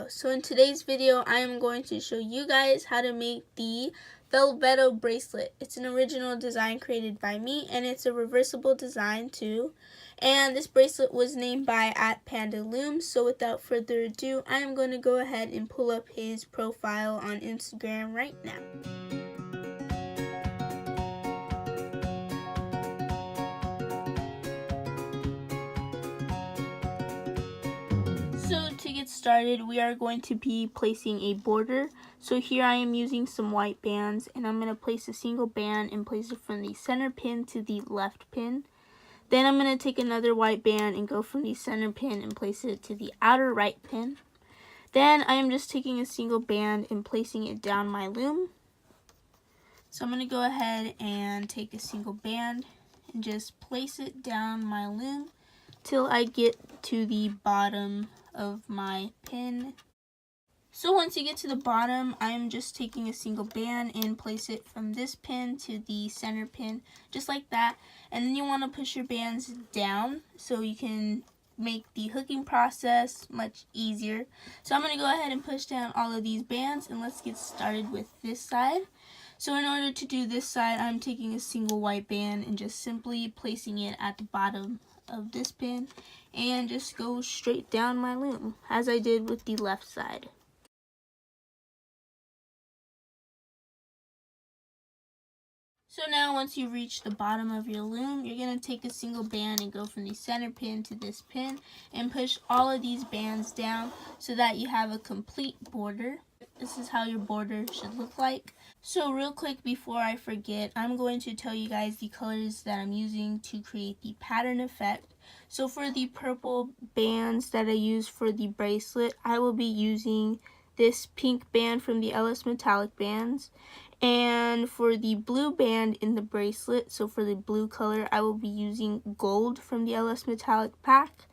video. So in today's video, I am going to show you guys how to make the Velveto bracelet. It's an original design created by me, and it's a reversible design too. And this bracelet was named by @Loom. So without further ado, I am going to go ahead and pull up his profile on Instagram right now. So to get started, we are going to be placing a border. So here I am using some white bands, and I'm going to place a single band and place it from the center pin to the left pin. Then I'm going to take another white band and go from the center pin and place it to the outer right pin. Then I am just taking a single band and placing it down my loom. So I'm going to go ahead and take a single band and just place it down my loom till I get to the bottom of my pin. So once you get to the bottom, I'm just taking a single band and place it from this pin to the center pin, just like that. And then you want to push your bands down so you can make the hooking process much easier. So I'm going to go ahead and push down all of these bands, and let's get started with this side. So in order to do this side, I'm taking a single white band and just simply placing it at the bottom of this pin and just go straight down my loom as I did with the left side. So now once you reach the bottom of your loom, you're going to take a single band and go from the center pin to this pin and push all of these bands down so that you have a complete border. This is how your border should look like. So real quick before I forget, I'm going to tell you guys the colors that I'm using to create the pattern effect. So for the purple bands that I use for the bracelet, I will be using this pink band from the LS Metallic bands. And for the blue band in the bracelet, so for the blue color, I will be using gold from the LS Metallic pack.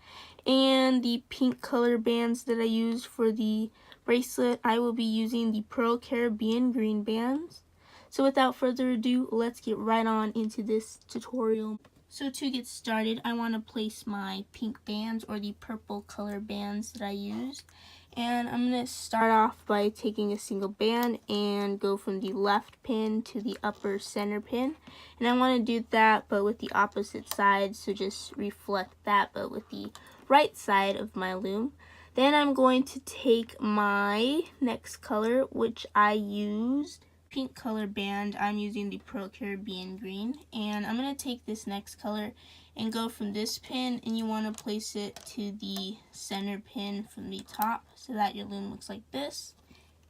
And the pink color bands that I use for the bracelet, I will be using the Pearl Caribbean green bands. So without further ado, let's get right on into this tutorial. So to get started, I want to place my pink bands or the purple color bands that I use. And I'm going to start off by taking a single band and go from the left pin to the upper center pin. And I want to do that but with the opposite side, so just reflect that but with the right side of my loom. Then I'm going to take my next color, which I used pink color band. I'm using the Pearl Caribbean green, and I'm going to take this next color and go from this pin, and you want to place it to the center pin from the top so that your loom looks like this,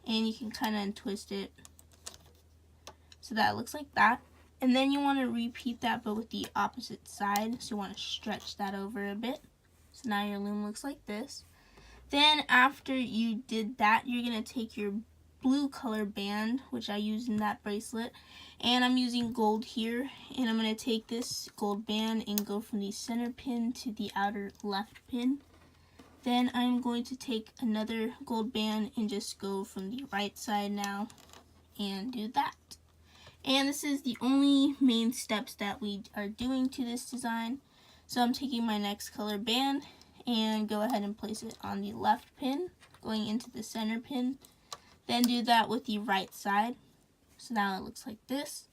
and you can kind of untwist it so that it looks like that. And then you want to repeat that but with the opposite side, so you want to stretch that over a bit so now your loom looks like this. Then after you did that, you're going to take your blue color band, which I used in that bracelet, and I'm using gold here, and I'm going to take this gold band and go from the center pin to the outer left pin. Then I'm going to take another gold band and just go from the right side now and do that. And this is the only main steps that we are doing to this design. So I'm taking my next color band and go ahead and place it on the left pin, going into the center pin. Then do that with the right side. So now it looks like this.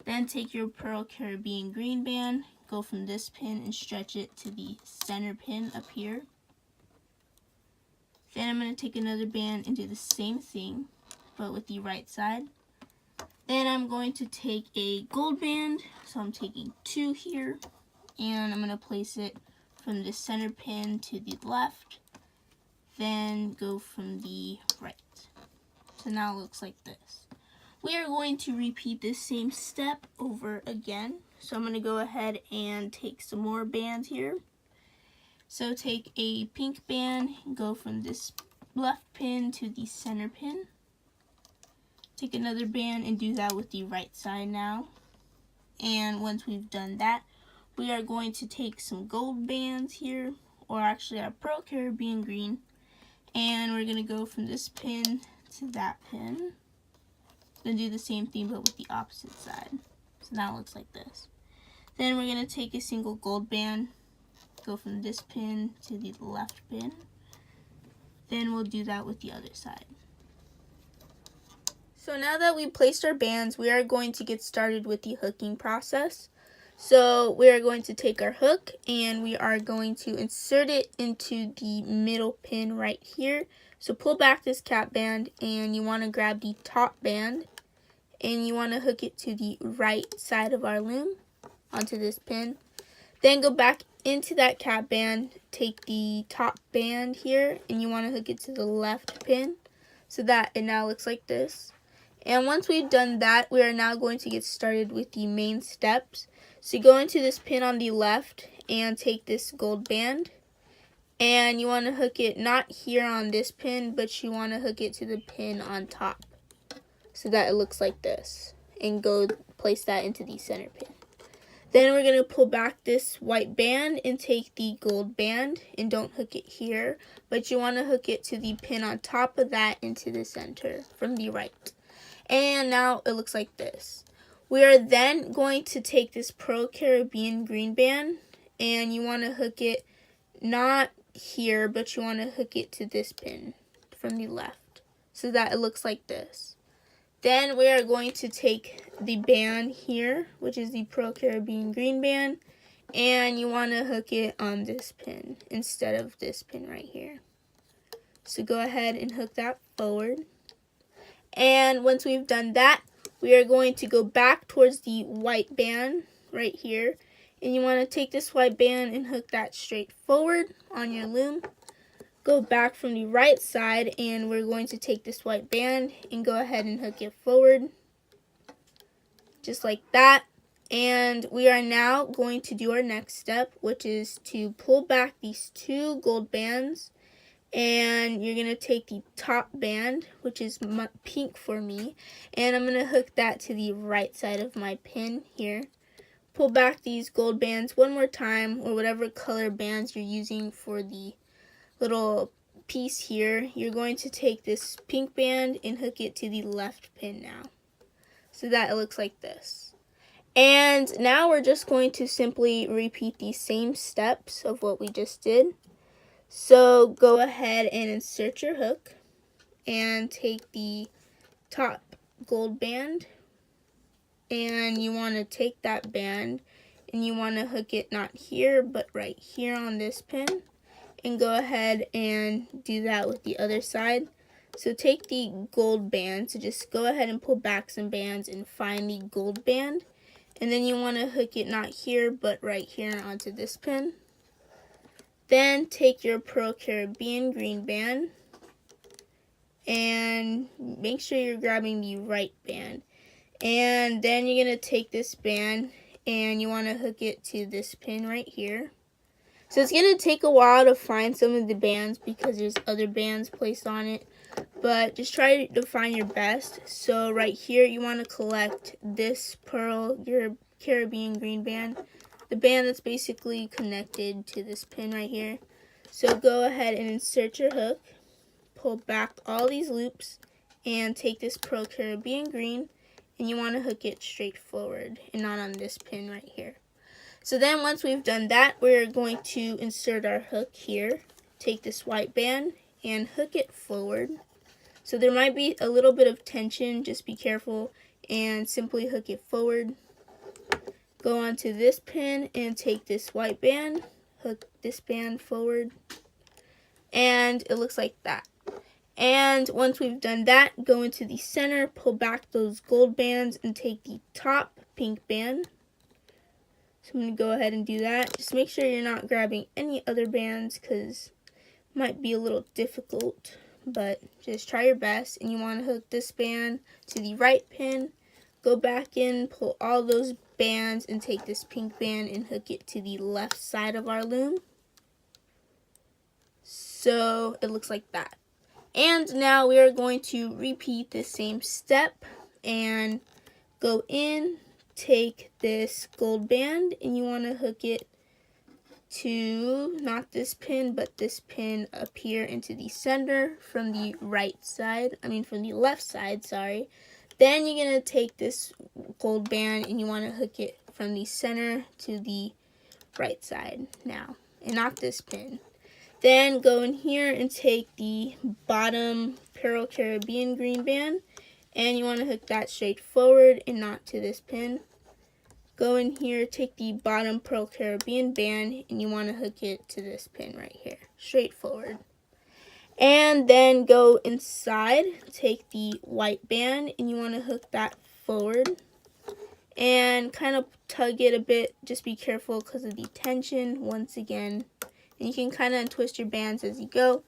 Then take your Pearl Caribbean green band, go from this pin and stretch it to the center pin up here. Then I'm going to take another band and do the same thing, but with the right side. Then I'm going to take a gold band, so I'm taking 2 here, and I'm going to place it from the center pin to the left, then go from the right. So now it looks like this. We are going to repeat this same step over again. So I'm going to go ahead and take some more bands here. So take a pink band, go from this left pin to the center pin. Take another band and do that with the right side now. And once we've done that, we are going to take some gold bands here, or actually our Pearl Caribbean green, and we're going to go from this pin to that pin. Then do the same thing but with the opposite side. So now it looks like this. Then we're going to take a single gold band, go from this pin to the left pin. then we'll do that with the other side. So now that we placed our bands, we are going to get started with the hooking process. So we are going to take our hook and we are going to insert it into the middle pin right here. So pull back this cap band and you want to grab the top band and you want to hook it to the right side of our loom onto this pin. Then go back into that cap band, take the top band here and you want to hook it to the left pin so that it now looks like this. And once we've done that, we are now going to get started with the main steps. So go into this pin on the left and take this gold band. And you want to hook it not here on this pin, but you want to hook it to the pin on top. So that it looks like this. And go place that into the center pin. Then we're going to pull back this white band and take the gold band. And don't hook it here, but you want to hook it to the pin on top of that into the center from the right. And now it looks like this. We are then going to take this Pearl Caribbean green band and you want to hook it not here, but you want to hook it to this pin from the left so that it looks like this. Then we are going to take the band here, which is the Pearl Caribbean green band, and you want to hook it on this pin instead of this pin right here. So go ahead and hook that forward. And once we've done that, we are going to go back towards the white band right here. And you want to take this white band and hook that straight forward on your loom. Go back from the right side and we're going to take this white band and go ahead and hook it forward. Just like that. And we are now going to do our next step, which is to pull back these two gold bands. And you're going to take the top band, which is pink for me, and I'm going to hook that to the right side of my pin here. Pull back these gold bands one more time, or whatever color bands you're using for the little piece here. You're going to take this pink band and hook it to the left pin now, so that it looks like this. And now we're just going to simply repeat the same steps of what we just did. So go ahead and insert your hook and take the top gold band and you want to take that band and you want to hook it not here but right here on this pin, and go ahead and do that with the other side. So take the gold band, so just go ahead and pull back some bands and find the gold band, and then you want to hook it not here but right here onto this pin. Then take your Pearl Caribbean green band and make sure you're grabbing the right band. And then you're going to take this band and you want to hook it to this pin right here. So it's going to take a while to find some of the bands because there's other bands placed on it. But just try to find your best. So right here you want to collect this Pearl Caribbean green band. The band that's basically connected to this pin right here. So go ahead and insert your hook, pull back all these loops, and take this Pearl Caribbean green, and you want to hook it straight forward and not on this pin right here. So then once we've done that, we're going to insert our hook here, take this white band, and hook it forward. So there might be a little bit of tension, just be careful, and simply hook it forward. Go onto this pin and take this white band, hook this band forward, and it looks like that. And once we've done that, go into the center, pull back those gold bands, and take the top pink band. So I'm going to go ahead and do that. Just make sure you're not grabbing any other bands because it might be a little difficult, but just try your best. And you want to hook this band to the right pin. Go back in, pull all those bands, and take this pink band and hook it to the left side of our loom. So it looks like that. And now we are going to repeat the same step and go in, take this gold band, and you want to hook it to not this pin, but this pin up here into the center from the right side. From the left side, sorry. Then you're going to take this gold band and you want to hook it from the center to the right side now, and not this pin. Then go in here and take the bottom Pearl Caribbean green band, and you want to hook that straight forward and not to this pin. Go in here, take the bottom Pearl Caribbean band, and you want to hook it to this pin right here, straight forward. And then go inside, take the white band, and you want to hook that forward. And kind of tug it a bit, just be careful because of the tension once again. And you can kind of twist your bands as you go.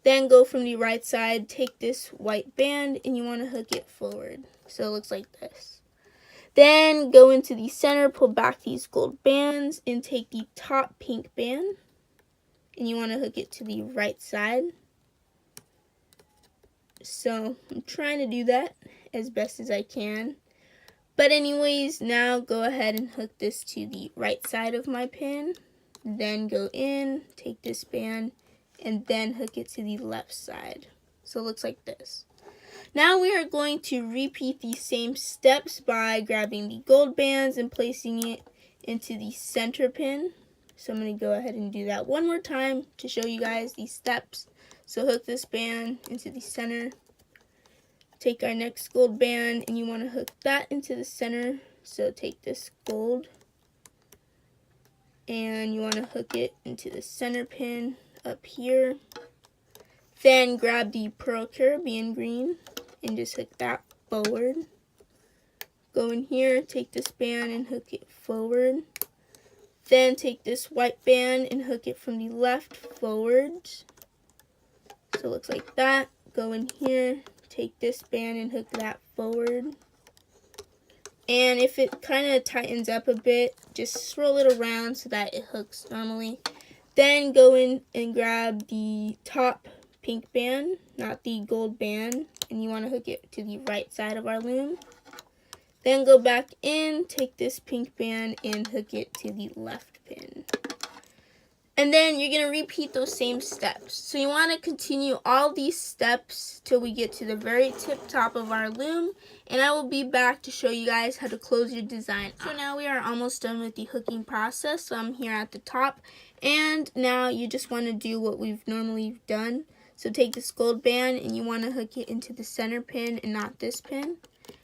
Then go from the right side, take this white band, and you want to hook it forward. So it looks like this. Then go into the center, pull back these gold bands, and take the top pink band, and you want to hook it to the right side. So I'm trying to do that as best as I can. But anyways, now go ahead and hook this to the right side of my pin. Then go in, take this band, and then hook it to the left side. So it looks like this. Now we are going to repeat the same steps by grabbing the gold bands and placing it into the center pin. So I'm going to go ahead and do that one more time to show you guys these steps. So hook this band into the center. Take our next gold band and you want to hook that into the center. So take this gold and you want to hook it into the center pin up here. Then grab the Pearl Caribbean green and just hook that forward. Go in here, take this band and hook it forward. Then take this white band and hook it from the left forward. So it looks like that. Go in here, take this band and hook that forward. And if it kind of tightens up a bit, just swirl it around so that it hooks normally. Then go in and grab the top pink band, not the gold band, and you want to hook it to the right side of our loom. Then go back in, take this pink band and hook it to the left pin. And then you're going to repeat those same steps. So you want to continue all these steps till we get to the very tip top of our loom. And I will be back to show you guys how to close your design. So now we are almost done with the hooking process. So I'm here at the top. And now you just want to do what we've normally done. So take this gold band and you want to hook it into the center pin and not this pin.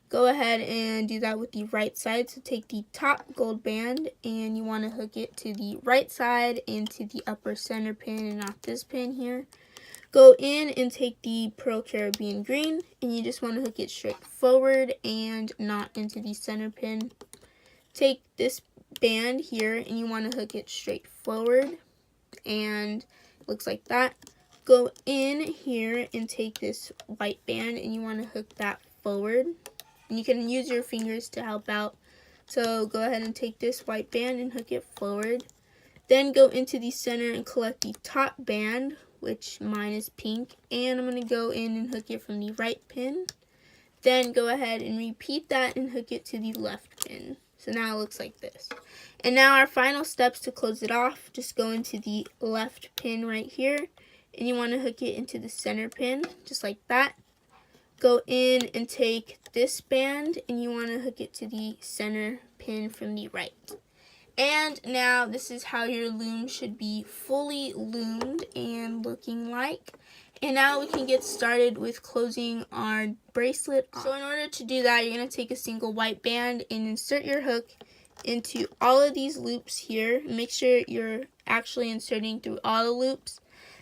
Go ahead and do that with the right side. So take the top gold band and you want to hook it to the right side into the upper center pin and not this pin here. Go in and take the Pearl Caribbean green and you just want to hook it straight forward and not into the center pin. Take this band here and you want to hook it straight forward and it looks like that. Go in here and take this white band and you want to hook that forward. And you can use your fingers to help out. So go ahead and take this white band and hook it forward. Then go into the center and collect the top band, which mine is pink. And I'm going to go in and hook it from the right pin. Then go ahead and repeat that and hook it to the left pin. So now it looks like this. And now our final steps to close it off. Just go into the left pin right here. And you want to hook it into the center pin, just like that. Go in and take this band and you want to hook it to the center pin from the right. And now this is how your loom should be fully loomed and looking like. And now we can get started with closing our bracelet off. So in order to do that, you're going to take a single white band and insert your hook into all of these loops here. Make sure you're actually inserting through all the loops.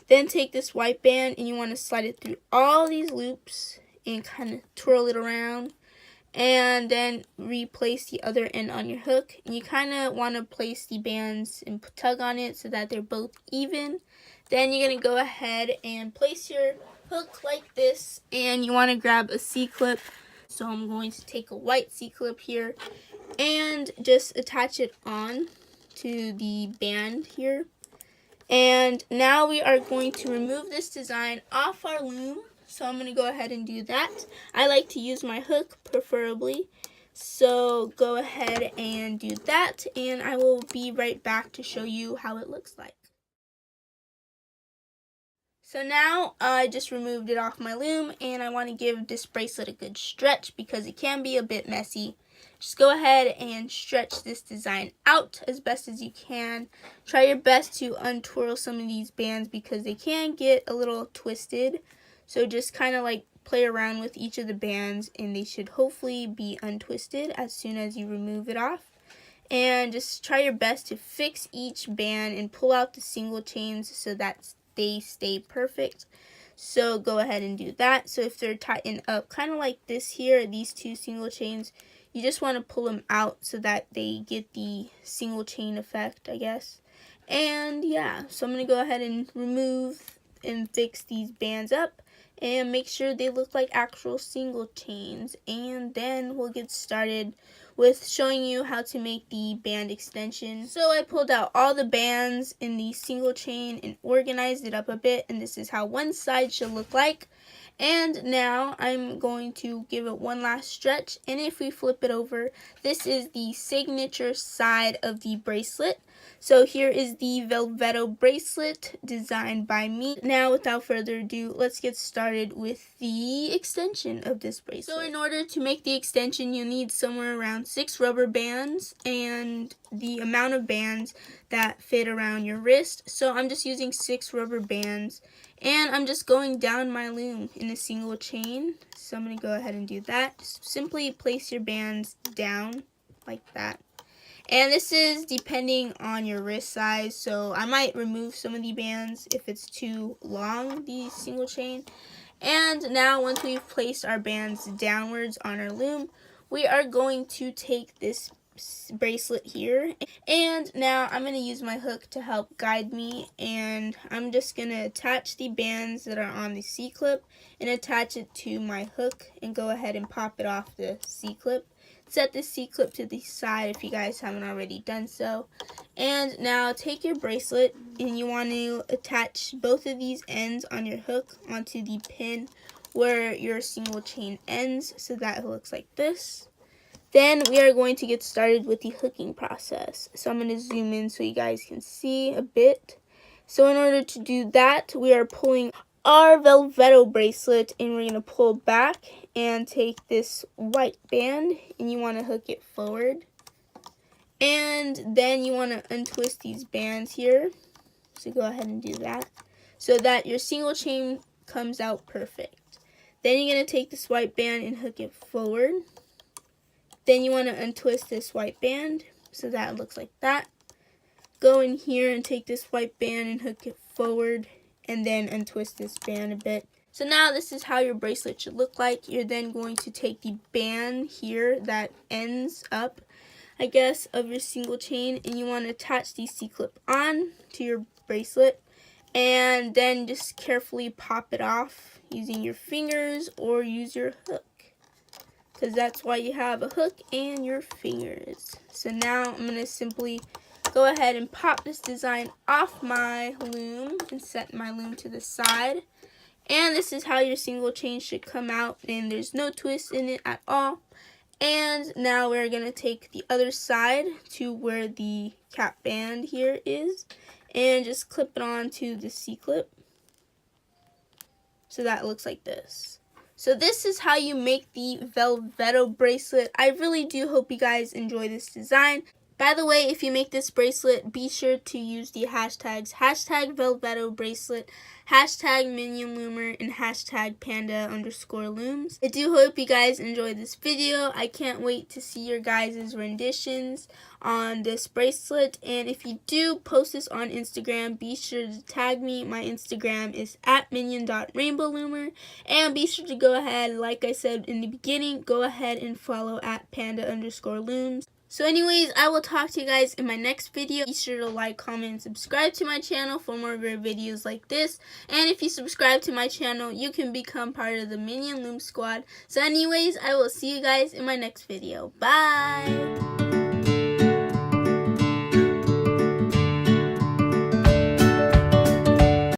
Then take this white band and you want to slide it through all these loops and kind of twirl it around. And then replace the other end on your hook. And you kind of want to place the bands and tug on it so that they're both even. Then you're going to go ahead and place your hook like this. And you want to grab a C-clip. So I'm going to take a white C-clip here and just attach it on to the band here. And now we are going to remove this design off our loom. So I'm going to go ahead and do that. I like to use my hook preferably. So go ahead and do that. And I will be right back to show you how it looks like. So now I just removed it off my loom, and I want to give this bracelet a good stretch because it can be a bit messy. Just go ahead and stretch this design out as best as you can. Try your best to untwirl some of these bands because they can get a little twisted. So just kind of like play around with each of the bands, and they should hopefully be untwisted as soon as you remove it off. And just try your best to fix each band and pull out the single chains so that they stay perfect. So go ahead and do that. So if they're tightened up kind of like this here, these two single chains, you just want to pull them out so that they get the single chain effect, I guess. And yeah, so I'm going to go ahead and remove and fix these bands up and make sure they look like actual single chains. And then we'll get started with showing you how to make the band extension. So I pulled out all the bands in the single chain and organized it up a bit, and this is how one side should look like. And now I'm going to give it one last stretch, and if we flip it over, this is the signature side of the bracelet. So here is the Velveto bracelet designed by me. Now without further ado, let's get started with the extension of this bracelet. So in order to make the extension, you need somewhere around 6 rubber bands and the amount of bands that fit around your wrist. So I'm just using 6 rubber bands, and I'm just going down my loom in a single chain. So I'm going to go ahead and do that. Just simply place your bands down like that. And this is depending on your wrist size, so I might remove some of the bands if it's too long, the single chain. And now once we've placed our bands downwards on our loom, we are going to take this bracelet here, and now I'm going to use my hook to help guide me, and I'm just going to attach the bands that are on the C-clip and attach it to my hook and go ahead and pop it off the C-clip. Set the C-clip to the side if you guys haven't already done so. And now take your bracelet, and you want to attach both of these ends on your hook onto the pin where your single chain ends, so that it looks like this. Then we are going to get started with the hooking process. So I'm going to zoom in so you guys can see a bit. So in order to do that, we are pulling our Velveto bracelet, and we're going to pull back and take this white band, and you want to hook it forward. And then you want to untwist these bands here. So go ahead and do that so that your single chain comes out perfect. Then you're going to take this white band and hook it forward. Then you want to untwist this white band so that it looks like that. Go in here and take this white band and hook it forward, and then untwist this band a bit. So now this is how your bracelet should look like. You're then going to take the band here that ends up, I guess, of your single chain, and you want to attach the C-clip on to your bracelet, and then just carefully pop it off using your fingers or use your hook, because that's why you have a hook and your fingers. So now I'm going to simply go ahead and pop this design off my loom and set my loom to the side. And this is how your single chain should come out, and there's no twist in it at all. And now we're going to take the other side to where the cap band here is and just clip it onto the C-clip so that it looks like this. So this is how you make the Velveto bracelet. I really do hope you guys enjoy this design. By the way, if you make this bracelet, be sure to use the hashtags #Velveto Bracelet, #Minion Loomer, and #Panda_looms. I do hope you guys enjoyed this video. I can't wait to see your guys' renditions on this bracelet. And if you do post this on Instagram, be sure to tag me. My Instagram is @minion.rainbowloomer. And be sure to go ahead, like I said in the beginning, go ahead and follow @Panda_looms. So anyways, I will talk to you guys in my next video. Be sure to like, comment, and subscribe to my channel for more great videos like this. And if you subscribe to my channel, you can become part of the Minion Loom squad. So anyways, I will see you guys in my next video. Bye!